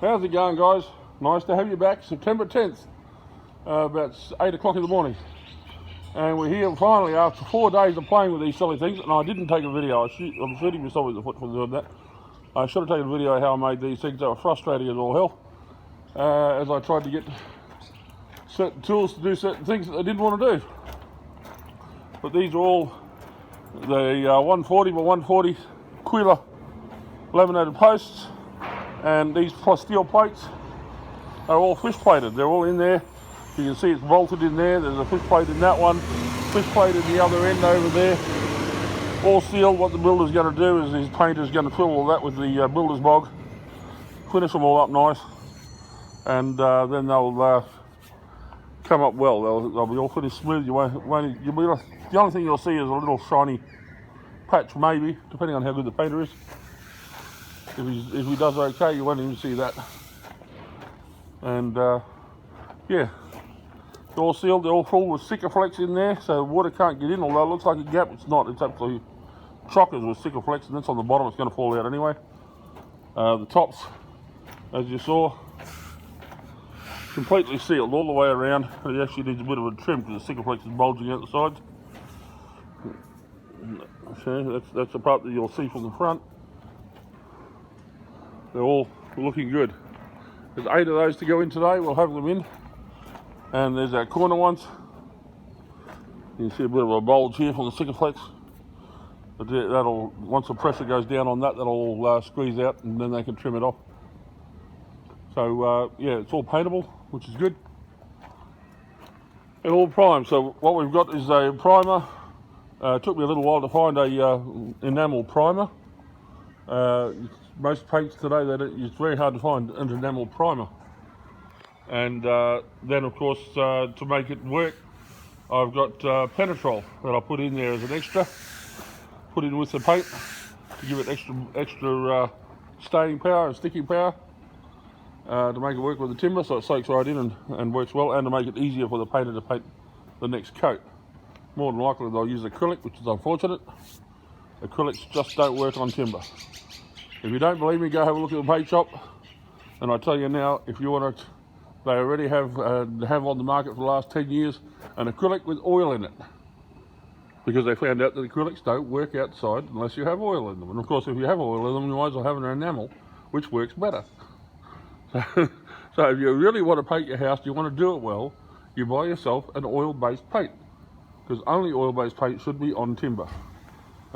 How's it going, guys? Nice to have you back. September 10th, about 8 o'clock in the morning. And we're here finally after 4 days of playing with these silly things. And I didn't take a video. I'm shooting myself with the foot for doing that. I should have taken a video of how I made these things. They were frustrating as all hell. As I tried to get certain tools to do certain things that I didn't want to do. But these are all the 140 by 140 Queensland laminated posts. And these steel plates are all fish plated. They're all in there. You can see it's bolted in there. There's a fish plate in that one, fish plate in the other end over there. All sealed. What the builder's going to do is his painter's going to fill all that with the builder's bog, finish them all up nice, and then they'll come up well. They'll be all finished smooth. The only thing you'll see is a little shiny patch, maybe, depending on how good the painter is. If he does okay, you won't even see that. And yeah, they're all sealed. They're all full with Sikaflex in there, so water can't get in. Although it looks like a gap, it's not. It's absolutely chockers with Sikaflex, and that's on the bottom. It's going to fall out anyway. The tops, as you saw, completely sealed all the way around. It actually needs a bit of a trim because the Sikaflex is bulging out the sides. So that's the part that you'll see from the front. They're all looking good. There's 8 of those to go in today. We'll have them in. And there's our corner ones. You can see a bit of a bulge here from the Sikaflex. But that'll, once the pressure goes down on that, that'll all squeeze out, and then they can trim it off. So yeah, it's all paintable, which is good. And all primed. So what we've got is a primer. It took me a little while to find a enamel primer. Most paints today, it's very hard to find an enamel primer. And then, of course, to make it work, I've got Penetrol that I put in there as an extra. Put in with the paint to give it extra staying power and sticking power to make it work with the timber, so it soaks right in and works well, and to make it easier for the painter to paint the next coat. More than likely, they'll use acrylic, which is unfortunate. Acrylics just don't work on timber. If you don't believe me, go have a look at the paint shop. And I tell you now, if you want it, they already have on the market for the last 10 years an acrylic with oil in it. Because they found out that acrylics don't work outside unless you have oil in them. And of course, if you have oil in them, you might as well have an enamel, which works better. So if you really want to paint your house, you want to do it well, you buy yourself an oil-based paint. Because only oil-based paint should be on timber.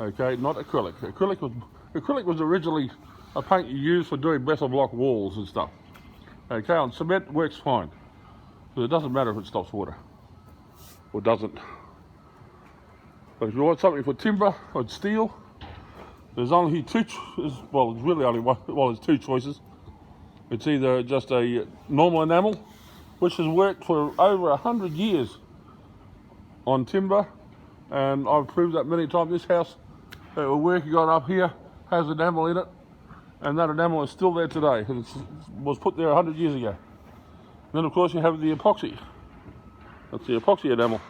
Okay, not acrylic. Acrylic was originally a paint you use for doing better block walls and stuff. Okay, on cement works fine. So it doesn't matter if it stops water. Or doesn't. But if you want something for timber or steel, there's only there's really only one, there's 2 choices. It's either just a normal enamel, which has worked for over 100 years on timber, and I've proved that many times. This house that we're working on up here has enamel in it, and that enamel is still there today. It was put there 100 years ago. Then of course you have the epoxy. That's the epoxy enamel,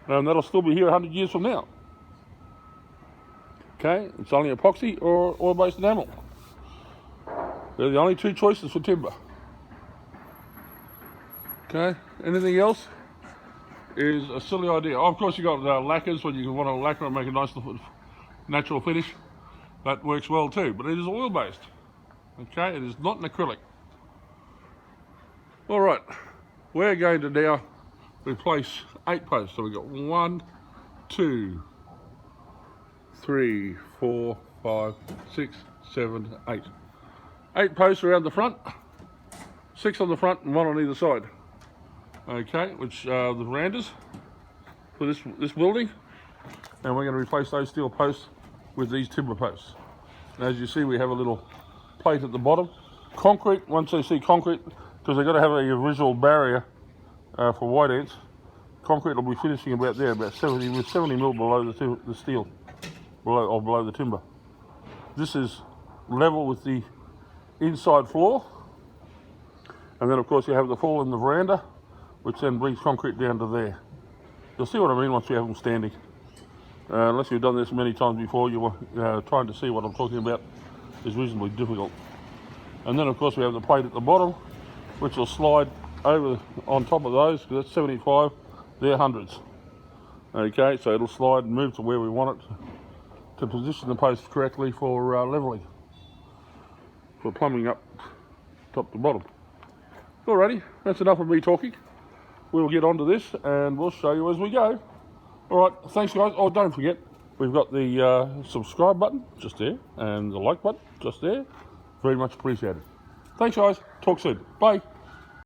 and that'll still be here 100 years from now. Okay, it's only epoxy or oil-based enamel. They're the only 2 choices for timber. Okay, anything else is a silly idea. Of course, you got lacquers when you want to lacquer and make a nice natural finish. That works well too, but it is oil-based. Okay, it is not an acrylic. All right, we're going to now replace 8 posts. So we've got 1, 2, 3, 4, 5, 6, 7, 8. 8 posts around the front, 6 on the front and 1 on either side. Okay, which the verandas for this building, and we're going to replace those steel posts with these timber posts. And as you see, we have a little plate at the bottom. Concrete, once they see concrete, because they've got to have a visual barrier for white ants, concrete will be finishing about there, about 70 mil below the steel, below the timber. This is level with the inside floor, and then of course you have the fall in the veranda, which then brings concrete down to there. You'll see what I mean once you have them standing. Unless you've done this many times before, trying to see what I'm talking about is reasonably difficult. And then of course we have the plate at the bottom, which will slide over on top of those, because that's 75, they're hundreds. Okay, so it'll slide and move to where we want it to position the post correctly for levelling, for plumbing up top to bottom. Alrighty, that's enough of me talking. We'll get onto this and we'll show you as we go. Alright, thanks guys. Oh, don't forget, we've got the subscribe button just there and the like button just there. Very much appreciated. Thanks guys, talk soon. Bye.